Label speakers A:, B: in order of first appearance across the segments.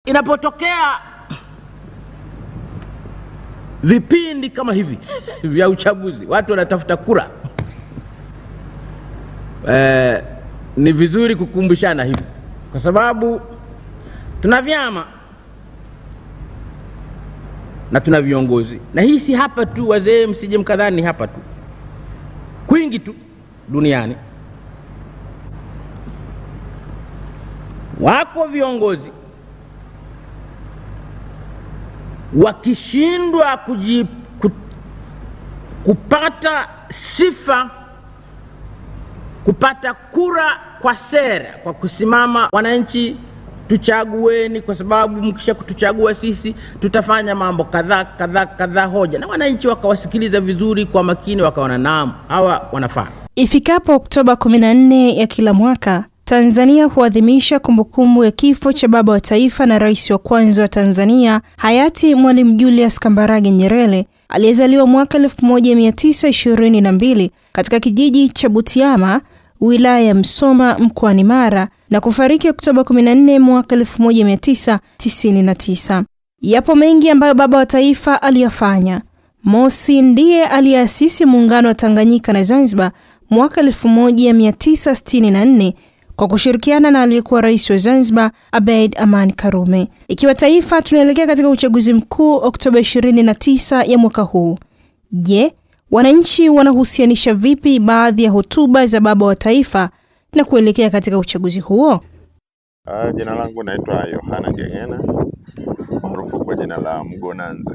A: Inapotokea vipindi kama hivi vya uchaguzi, watu wanatafuta kura, ni vizuri kukumbushana hivi, kwa sababu tuna vyama na tuna viongozi, na hii si hapa tu, wazee msije mkadhani hapa tu, kwingi tu duniani wako viongozi wakishindwa kupata sifa, kupata kura kwa sera, kwa kusimama, wananchi tuchagueni kwa sababu mkisha kutuchagua sisi tutafanya mambo kadhaa hoja, na wananchi wakawasikiliza vizuri kwa makini, wakaona naam, hawa wanafaa.
B: Ifikapo Oktoba 14 ya kila mwaka, Tanzania huadhimisha kumbukumbu ya kifo cha baba wa taifa na rais wa kwanza wa Tanzania, hayati Mwalimu Julius Kambarage Nyerere, aliyezaliwa mwaka 1922 katika kijiji cha Butiama, wilaya ya Msoma, mkoani Mara, na kufariki Oktoba 14 mwaka 1999. Yapo mengi ambayo baba wa taifa aliyafanya. Mosi, ndiye aliyeasisi muungano wa Tanganyika na Zanzibar mwaka 1964 kwa kushirikiana na aliyekuwa rais wa Zanzibar Abeid Amani Karume. Ikiwa taifa tunaelekea katika uchaguzi mkuu Oktoba 29 ya mwaka huu, je, wananchi wanahusianisha vipi baadhi ya hotuba za baba wa taifa na kuelekea katika uchaguzi huo?
C: Jina langu naitwa Yohana Ngengena, maarufu kwa jina la Mgonanze.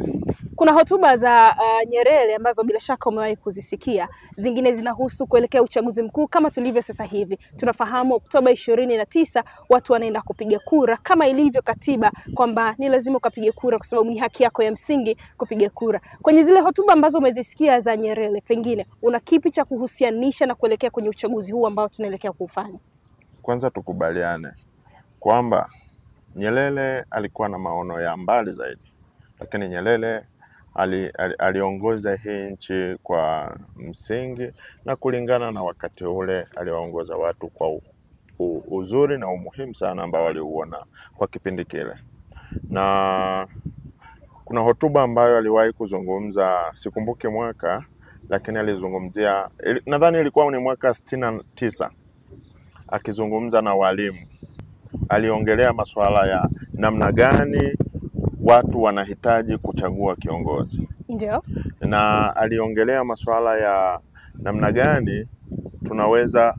B: Kuna hotuba za Nyerere ambazo bila shaka umewahi kuzisikia. Zingine zinahusu kuelekea uchaguzi mkuu kama tulivyo sasa hivi. Tunafahamu Oktoba 29 watu wanaenda kupiga kura, kama ilivyo katiba kwamba ni lazima ukapige kura kwa sababu ni haki yako ya msingi kupiga kura. Kwenye zile hotuba ambazo umezisikia za Nyerere, pengine una kipi cha kuhusianisha na kuelekea kwenye uchaguzi huu ambao tunaelekea kufanya?
C: Kwanza tukubaliane kwamba Nyerere alikuwa na maono ya mbali zaidi, lakini Nyerere aliongoza hii nchi kwa msingi na kulingana na wakati ule aliwaongoza watu kwa uzuri na umuhimu sana ambao waliuona kwa kipindi kile. Na kuna hotuba ambayo aliwahi kuzungumza, sikumbuki mwaka, lakini alizungumzia, nadhani ilikuwa ni mwaka 69, akizungumza na walimu. Aliongelea masuala ya namna gani watu wanahitaji kuchagua kiongozi.
B: Ndio.
C: Na aliongelea masuala ya namna gani tunaweza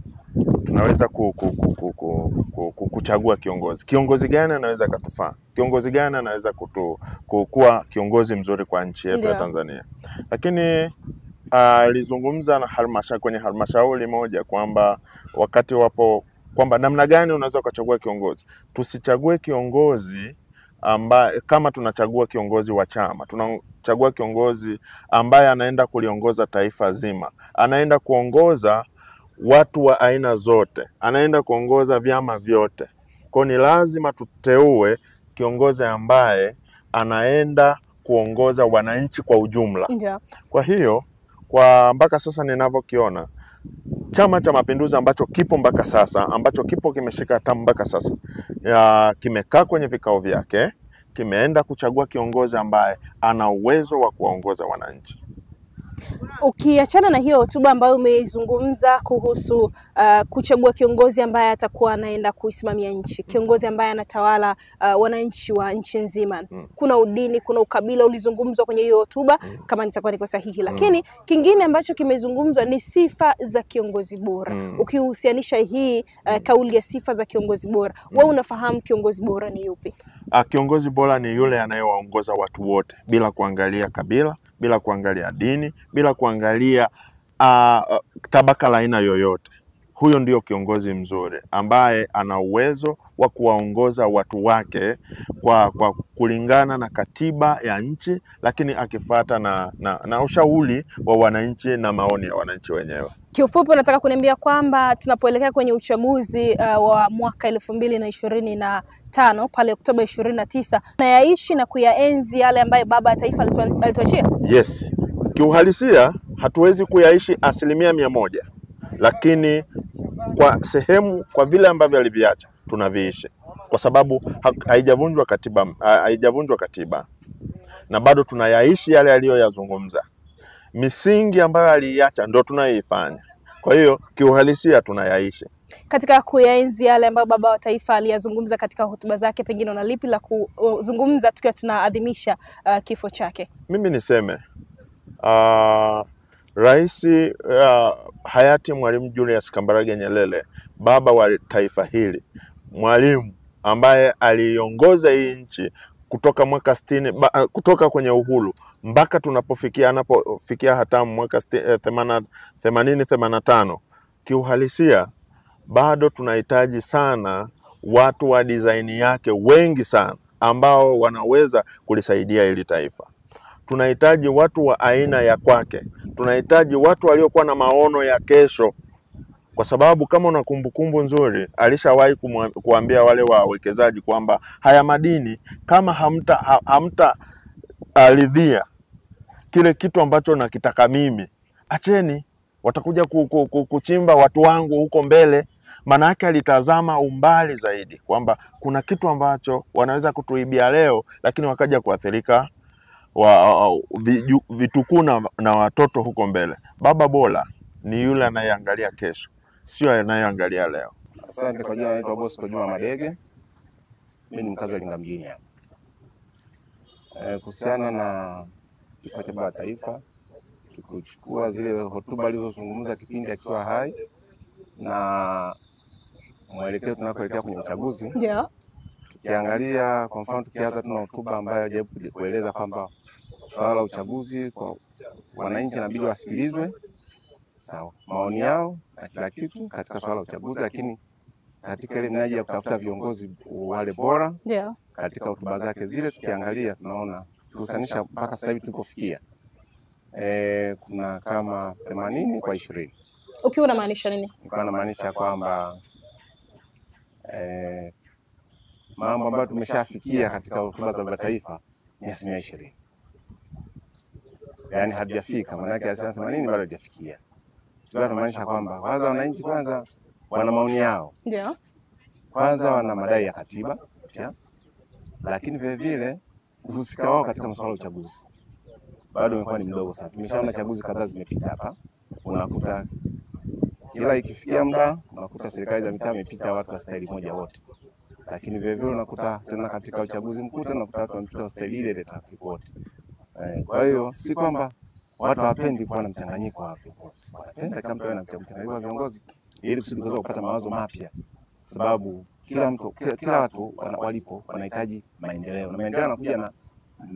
C: kuchagua kiongozi. Kiongozi gani anaweza katufaa? Kiongozi gani anaweza kuwa kiongozi mzuri kwa nchi yetu ya Tanzania? Lakini alizungumza na kwenye halmashauri moja kwamba wakati wapo kwamba namna gani unaweza kuchagua kiongozi. Tusichague kiongozi ambaye kama tunachagua kiongozi wa chama, tunachagua kiongozi ambaye anaenda kuliongoza taifa zima, anaenda kuongoza watu wa aina zote, anaenda kuongoza vyama vyote. Kwa ni lazima tuteue kiongozi ambaye anaenda kuongoza wananchi kwa ujumla.
B: Ndio.
C: Kwa hiyo kwa mpaka sasa ninavyokiona, Chama cha Mapinduzi ambacho kipo mpaka sasa, ambacho kipo kimeshika hatamu mpaka sasa, kimekaa kwenye vikao vyake, kimeenda kuchagua kiongozi ambaye ana uwezo wa kuwaongoza wananchi.
B: Ukiachana na hiyo hotuba ambayo umeizungumza kuhusu kuchagua kiongozi ambaye atakuwa anaenda kuisimamia nchi, kiongozi ambaye anatawala wananchi wa nchi nzima, kuna udini, kuna ukabila ulizungumzwa kwenye hiyo hotuba, kama nitakuwa niko sahihi, lakini kingine ambacho kimezungumzwa ni sifa za kiongozi bora. Ukihusianisha hii kauli ya sifa za kiongozi bora, wewe unafahamu kiongozi bora ni yupi?
C: Kiongozi bora ni yule anayewaongoza watu wote bila kuangalia kabila, bila kuangalia dini, bila kuangalia tabaka la aina yoyote. Huyo ndio kiongozi mzuri ambaye ana uwezo wa kuwaongoza watu wake kwa kulingana na katiba ya nchi, lakini akifuata na ushauri wa wananchi na maoni ya wananchi wenyewe.
B: Kiufupi unataka kuniambia kwamba tunapoelekea kwenye uchaguzi wa mwaka 2025 pale Oktoba 29 na yaishi na kuyaenzi yale ambayo baba ya taifa alituachia?
C: Yes. Kiuhalisia hatuwezi kuyaishi 100%, lakini kwa sehemu, kwa vile ambavyo aliviacha tunaviishi. kwa sababu haijavunjwa katiba na bado tunayaishi yale aliyoyazungumza. Misingi ambayo aliacha ndo tunayoifanya. Kwa hiyo kiuhalisia tunayaishi.
B: Katika kuyaenzi yale ambayo baba wa taifa aliyazungumza katika hotuba zake, pengine una lipi la kuzungumza tukiwa tunaadhimisha kifo chake?
C: Mimi niseme Rais hayati Mwalimu Julius Kambarage Nyerere, baba wa taifa hili, mwalimu ambaye aliongoza hii nchi kutoka mwaka 60 kutoka kwenye uhuru mpaka anapofikia hatamu mwaka 85. Kiuhalisia bado tunahitaji sana watu wa design yake wengi sana ambao wanaweza kulisaidia hili taifa. Tunahitaji watu wa aina ya kwake. Tunahitaji watu waliokuwa na maono ya kesho. Kwa sababu kama una kumbukumbu nzuri, alishawahi kuambia wale wawekezaji kwamba haya madini kama hamta ridhia kile kitu ambacho nakitaka mimi, acheni, watakuja kuchimba watu wangu huko mbele. Maana yake alitazama umbali zaidi kwamba kuna kitu ambacho wanaweza kutuibia leo lakini wakaja kuathirika vitukuu na watoto huko mbele. Baba bora ni yule anayeangalia kesho, sio anayeangalia leo.
D: Asante. Kwa jina naitwa Bosco Juma Madege. Mimi ni mkazi wa Iringa mjini hapa. Kuhusiana na kifo cha baba taifa, tukichukua zile hotuba alizozungumza kipindi akiwa hai na mwelekeo tunakoelekea kwenye uchaguzi.
B: Ndio.
D: Tukiangalia kwa mfano, tukianza tuna hotuba ambayo hajaribu kueleza kwamba swala la uchaguzi kwa wananchi inabidi wasikilizwe, sawa, maoni yao na kila kitu katika swala la uchaguzi, lakini katika ile mnaji ya kutafuta viongozi wale bora.
B: Ndio. Katika
D: hotuba zake zile tukiangalia tunaona kuhusanisha mpaka sasa hivi tulipofikia kuna kama 80 kwa 20.
B: Ukiwa unamaanisha nini?
D: Nilikuwa namaanisha kwamba mambo ambayo tumeshafikia katika hotuba za baba taifa ni 20%. Yaani hajafika, maana yake 80 bado hajafikia. Tunamaanisha kwamba kwanza wananchi kwanza wana maoni yao.
B: Ndio.
D: Kwanza wana madai ya katiba, lakini vile vile uhusika wao katika masuala ya uchaguzi bado umekuwa ni mdogo sana. Tumeshaona chaguzi kadhaa zimepita hapa. Unakuta kila ikifikia muda unakuta serikali za mitaa imepita watu wa staili moja wote. Lakini vile vile unakuta tena katika uchaguzi mkuu unakuta watu wamepita staili ile ile wote. Kwa hiyo si kwamba watu hawapendi kuwa na mchanganyiko wa viongozi. Wanapenda kila mtu awe na mchanganyiko wa viongozi ili kusudi kuweza kupata mawazo mapya. Sababu kila watu walipo wanahitaji maendeleo. Na maendeleo yanakuja na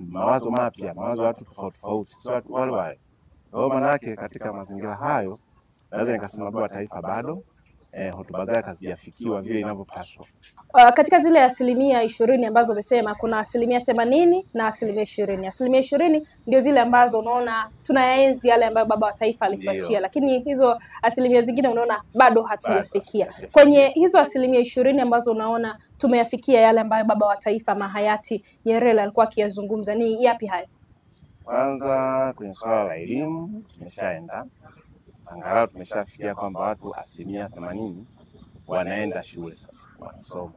D: mawazo mapya, mawazo ya watu tofauti tofauti, sio watu wale. Kwa hiyo maana yake katika mazingira hayo naweza nikasema baba taifa bado hotuba zake hazijafikiwa vile inavyopaswa.
B: Katika zile 20% ambazo umesema kuna 80% na 20%. 20% ndio zile ambazo unaona tunayaenzi yale ambayo baba wa taifa alituachia, lakini hizo 20% zingine unaona bado hatujafikia. Kwenye hizo 20% ambazo unaona tumeyafikia yale ambayo baba wa taifa mahayati Nyerere alikuwa akiyazungumza, ni yapi hayo?
D: Kwanza kwenye swala la elimu tumeshaenda, angalau tumeshafikia kwamba watu 80% wanaenda shule sasa, wanasoma.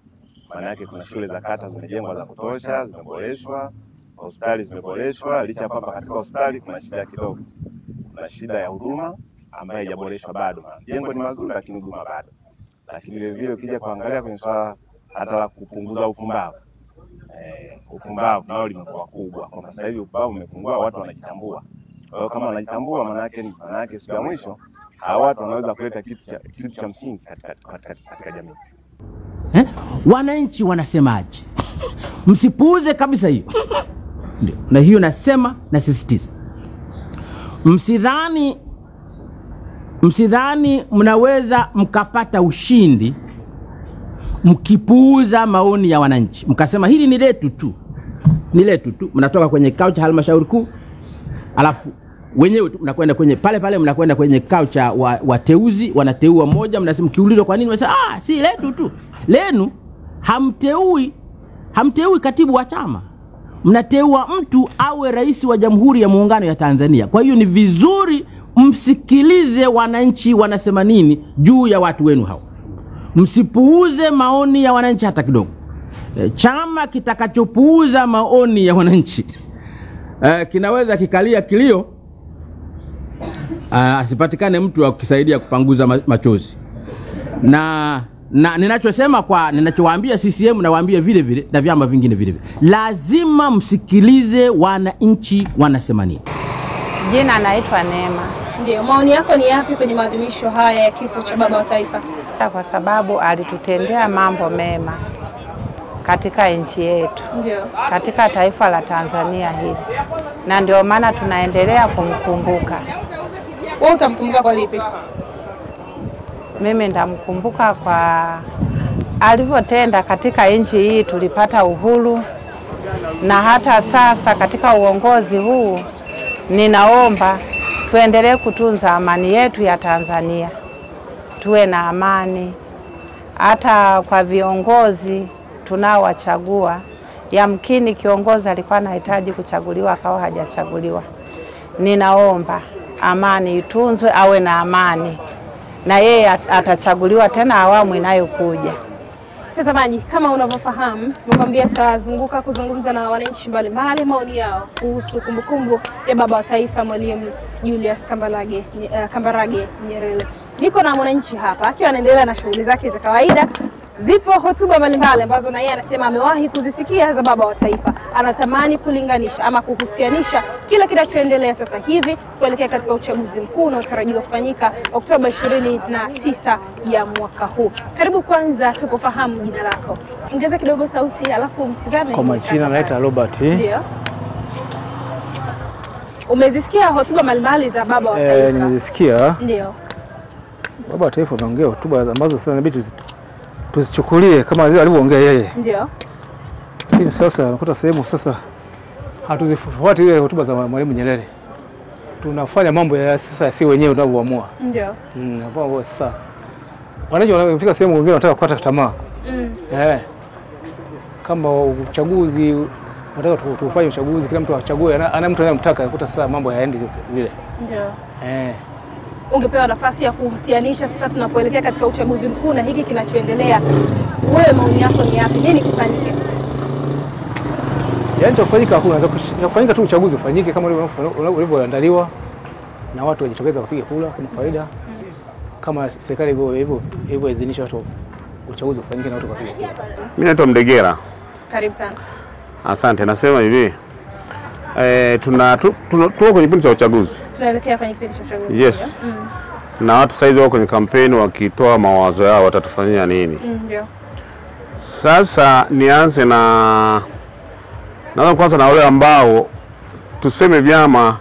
D: Maana yake kuna shule za kata zimejengwa za kutosha, zimeboreshwa, hospitali zimeboreshwa, licha kwamba katika hospitali kuna shida kidogo. Kuna shida ya huduma ambayo haijaboreshwa bado. Jengo ni mazuri lakini huduma bado. Lakini vile vile ukija kuangalia kwenye swala hata la kupunguza upumbavu. Upumbavu nao limekuwa kubwa. Kwa sasa hivi upumbavu umepungua, watu wanajitambua. Kwa hiyo kama wanajitambua maana yake siku ya mwisho hao watu wanaweza kuleta kitu cha msingi katika jamii.
A: Wananchi wanasemaje? Msipuuze kabisa hiyo. Ndio. Na hiyo nasema na sisitiza. Msidhani mnaweza mkapata ushindi mkipuuza maoni ya wananchi. Mkasema hili ni letu tu. Ni letu tu. Mnatoka kwenye kikao cha halmashauri kuu, alafu wenyewe tu mnakwenda kwenye pale mnakwenda kwenye kikao cha wateuzi, wanateua mmoja, mnasema kiulizwa kwa nini mnasema si letu tu. Lenu hamteui katibu wa chama. Mnateua mtu awe rais wa Jamhuri ya Muungano ya Tanzania. Kwa hiyo ni vizuri msikilize wananchi wanasema nini juu ya watu wenu hao. Msipuuze maoni ya wananchi hata kidogo. Chama kitakachopuuza maoni ya wananchi kinaweza kikalia kilio, asipatikane mtu wa kusaidia kupanguza machozi. Na ninachowaambia CCM, nawaambia vile vile na vyama vingine vile vile, lazima msikilize wananchi wanasema nini.
E: Jina naitwa Neema.
B: Ndio, maoni yako ni yapi kwenye maadhimisho haya ya kifo cha baba wa taifa?
E: Kwa sababu alitutendea mambo mema katika nchi yetu,
B: Ndio.
E: katika taifa la Tanzania hili, na ndio maana tunaendelea kumkumbuka.
B: Wewe utamkumbuka kwa lipi?
E: Mimi ndamkumbuka kwa alivyotenda katika nchi hii, tulipata uhuru, na hata sasa katika uongozi huu ninaomba tuendelee kutunza amani yetu ya Tanzania, tuwe na amani. Hata kwa viongozi tunaowachagua, yamkini kiongozi alikuwa anahitaji kuchaguliwa akawa hajachaguliwa. Ninaomba amani itunzwe, awe na amani, na yeye atachaguliwa tena awamu inayokuja.
B: Mtazamaji, kama unavyofahamu, tumekwambia tutazunguka kuzungumza na wananchi mbalimbali maoni yao kuhusu kumbukumbu ya baba wa taifa Mwalimu Julius Kambarage Nyerere. Niko na mwananchi hapa akiwa anaendelea na shughuli zake za kawaida. Zipo hotuba mbalimbali ambazo na yeye anasema amewahi kuzisikia za baba wa taifa. Anatamani kulinganisha ama kuhusianisha kila kinachoendelea sasa hivi kuelekea katika uchaguzi mkuu unaotarajiwa kufanyika Oktoba 29 ya mwaka huu. Karibu, kwanza tukufahamu jina lako. Ongeza kidogo sauti alafu mtizame.
F: Kwa majina naitwa Robert.
B: Ndio. Umezisikia hotuba mbalimbali za baba wa taifa?
F: Nimezisikia.
B: Ndio.
F: Baba wa taifa ameongea hotuba ambazo sasa inabidi tuzichukulie kama alivyoongea yeye.
B: Ndio.
F: Lakini sasa nakuta sehemu sasa hatuzifuati ile hotuba za Mwalimu Nyerere. Tunafanya mambo ya sasa si wenyewe tunavyoamua.
B: Ndio.
F: Hapo sasa wananchi wanafika sehemu wengine wanataka kukata tamaa. Kama uchaguzi wanataka tufanye uchaguzi, kila mtu achague ana mtu anayemtaka, nakuta sasa mambo hayaendi vile.
B: Ndio. Ungepewa nafasi ya kuhusianisha sasa tunapoelekea katika uchaguzi mkuu na hiki kinachoendelea, wewe maoni yako ni yapi? Nini kifanyike?
F: Yaani kufanyika hakuna, kufanyika tu uchaguzi ufanyike kama ulivyoandaliwa na watu wajitokeza kupiga kura kama kawaida. Kama serikali hivyo idhinisha watu uchaguzi ufanyike na watu kupiga kura.
G: Mimi naitwa Mdegera.
B: Karibu sana.
G: Asante. Nasema hivi, tuko kwenye kipindi cha uchaguzi.
B: Tunaelekea kwenye kipindi cha uchaguzi.
G: Yes. Na watu saizi wako kwenye kampeni wakitoa mawazo yao watatufanyia nini.
B: Ndio.
G: Sasa nianze na kwanza na wale ambao tuseme vyama,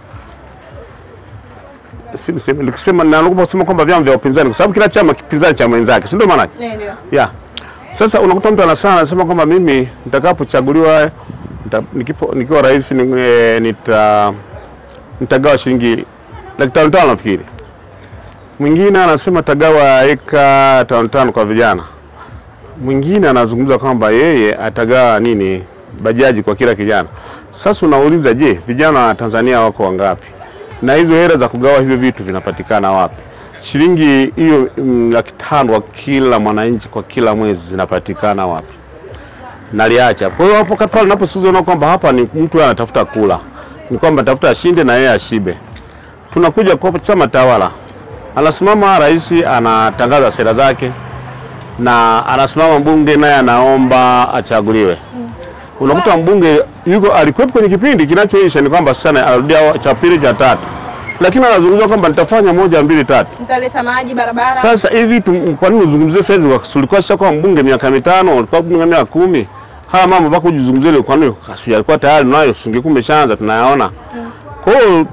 G: nikisema naomba kwamba vyama vya upinzani, kwa sababu kila chama kipinzani cha mwenzake, si ndio maana yake?
B: Ndio.
G: Yeah. Sasa unakuta mtu anasema kwamba mimi nitakapochaguliwa nikiwa rais nitagawa shilingi 500 nafikiri. Mwingine anasema tagawa eka 500 kwa vijana. Mwingine anazungumza kwamba yeye atagawa bajaji kwa kila kijana. Sasa unauliza, je, vijana wa Tanzania wako wangapi? Na hizo hela za kugawa hivyo vitu vinapatikana wapi? Shilingi hiyo 500 kwa kila mwananchi kwa kila mwezi zinapatikana wapi? Naliacha. Kwa hiyo hapo kafala naposiona kwamba hapa ni mtu anatafuta kula, ni kwamba tafuta ashinde na yeye ashibe. Tunakuja kwa chama tawala, anasimama rais anatangaza sera zake, na anasimama mbunge naye anaomba achaguliwe. Unakuta mbunge alikuwepo kwenye kipindi kinachoisha, ni kwamba sasa anarudia cha pili cha tatu, lakini anazungumza kwamba nitafanya 1 2 3,
B: nitaleta maji barabara.
G: Sasa hivi kwa nini uzungumzie saizi ulikuwa shaka mbunge miaka 5, ulikuwa miaka 10? Haya mambo bako kujizungumzia kwa nini kasi alikuwa tayari nayo singekuwa umeshaanza tunayaona. Kwa hiyo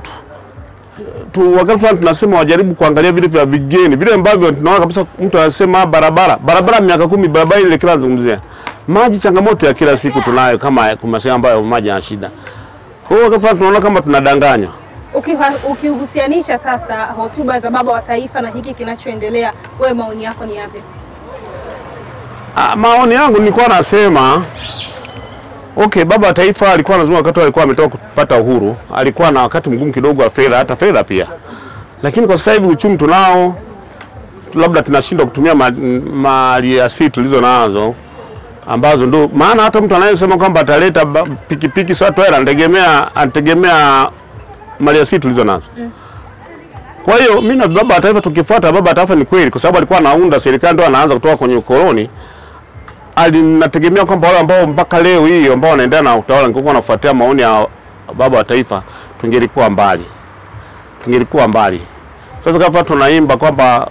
G: wakati fulani tunasema wajaribu kuangalia vile vya vigeni, vile ambavyo tunaona kabisa mtu anasema barabara miaka 10, barabara ile kila zungumzia. Maji changamoto ya kila siku tunayo, kama kumesema ambayo maji yana shida. Kwa hiyo wakati fulani tunaona kama tunadanganywa.
B: Ukihusianisha sasa hotuba za baba wa taifa na hiki kinachoendelea, wewe maoni yako ni yapi?
G: Maoni yangu nilikuwa nasema baba wa taifa alikuwa anazungumza wakati alikuwa ametoka kupata uhuru, alikuwa na wakati mgumu kidogo wa fedha, hata fedha pia. Lakini kwa sasa hivi uchumi tunao, labda tunashindwa kutumia mali asili tulizo nazo. ambazo ndo maana hata mtu anayesema kwamba ataleta pikipiki sawa hela anategemea maliasili tulizo nazo. Kwa hiyo mimi na baba wa taifa tukifuata baba wa taifa ni kweli kwa sababu alikuwa anaunda serikali ndo anaanza kutoka kwenye ukoloni. Alinategemea kwamba wale ambao mpaka leo hii ambao wanaendelea na utawala ngoko wanafuatia maoni ya baba wa taifa tungelikuwa mbali. Sasa kama tunaimba kwamba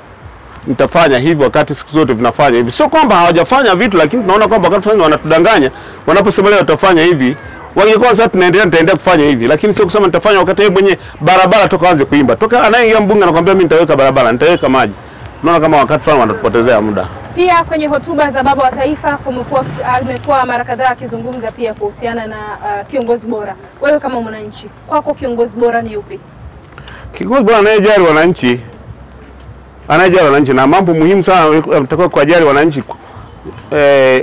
G: nitafanya hivi wakati siku zote vinafanya hivi. Sio kwamba hawajafanya vitu lakini tunaona kwamba wakati fulani wanatudanganya wanaposema leo utafanya hivi. Wangekuwa sasa nitaendelea kufanya hivi lakini sio kusema nitafanya wakati yeye mwenye barabara toka aanze kuimba. Toka anaingia mbunge anakuambia mimi nitaweka barabara, nitaweka maji. Tunaona kama wakati fulani wanatupotezea muda.
B: Pia kwenye hotuba za baba wa taifa amekuwa mara kadhaa akizungumza pia kuhusiana na kiongozi bora. Wewe kama mwananchi, kwako kiongozi bora ni yupi?
G: Kiongozi bora anayejali wananchi na mambo muhimu sana mtakao kuwajali wananchi.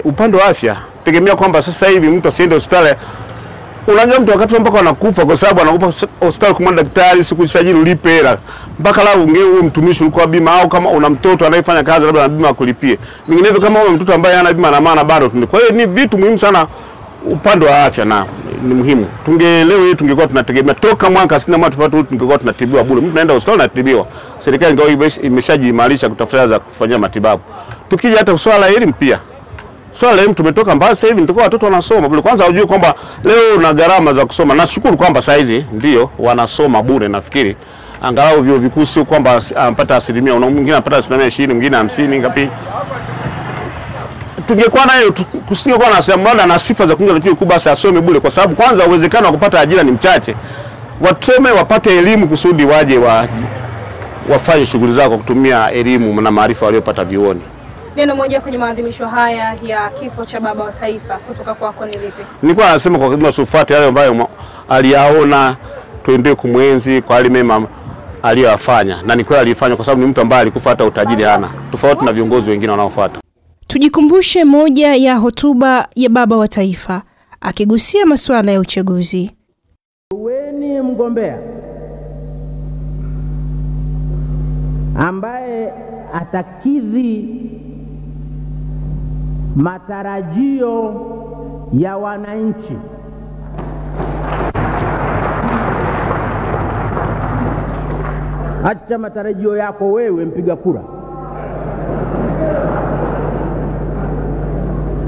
G: Upande wa afya tegemea kwamba sasa hivi mtu asiende hospitali. Unajua mtu wakati mpaka anakufa kwa sababu anakupa hospitali kwa daktari sikusajili ulipe hela. Mpaka lao ungewe mtumishi ulikuwa bima au kama una mtoto anayefanya kazi labda na bima akulipie. Vinginevyo kama una mtoto ambaye hana bima na maana bado tunde. Kwa hiyo ni vitu muhimu sana upande wa afya na ni muhimu. Leo hii tungekuwa tunategemea toka mwaka 60 tupate tungekuwa tunatibiwa bure. Mtu anaenda hospitali anatibiwa. Serikali ingao imeshajiimarisha kutafuta za kufanyia matibabu. Tukija hata swala elimu pia. Swala elimu tumetoka mbali sasa hivi ndio watoto wanasoma bure. Kwanza unajue kwamba leo una gharama za kusoma. Nashukuru kwamba saa hizi ndio wanasoma bure nafikiri. Angalau vyuo vikuu sio kwamba anapata asilimia, mwingine anapata asilimia 20, mwingine 50 ngapi. Tungekuwa nayo kusingekuwa na sema na sifa za kuingia chuo kubwa asome bure kwa sababu kwanza uwezekano wa kupata ajira ni mchache. Wasome wapate elimu kusudi waje wafanye shughuli zao kwa kutumia elimu na maarifa waliyopata vyuoni.
B: Neno moja kwenye maadhimisho haya ya kifo cha baba wa taifa kutoka kwako ni lipi?
G: Nilikuwa nasema kwa kama sufuate yale ambayo aliyaona tuendelee kumwenzi kwa yale mema aliyofanya. Na ni kweli alifanya kwa sababu ni mtu ambaye alikufa hata utajiri hana. Tofauti na viongozi wengine wanaofuata.
B: Tujikumbushe moja ya hotuba ya baba wa taifa akigusia masuala ya uchaguzi.
A: Weni mgombea ambaye atakidhi matarajio ya wananchi. Acha matarajio yako wewe mpiga kura.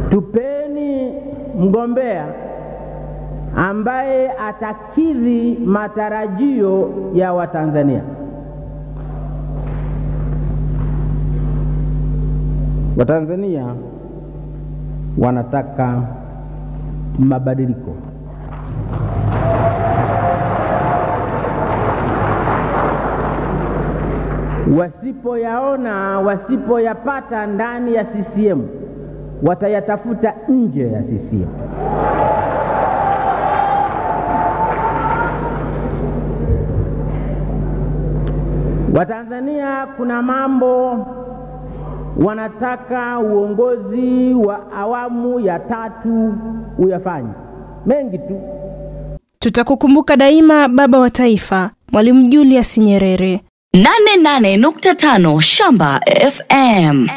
A: Tupeni mgombea ambaye atakidhi matarajio ya Watanzania. Watanzania wanataka mabadiliko. Wasipoyaona, wasipoyapata ndani ya CCM, watayatafuta nje ya CCM. Watanzania kuna mambo wanataka uongozi wa awamu ya 3 uyafanye. Mengi tu.
B: Tutakukumbuka daima baba wa taifa, Mwalimu Julius Nyerere.
H: 88.5 Shamba FM.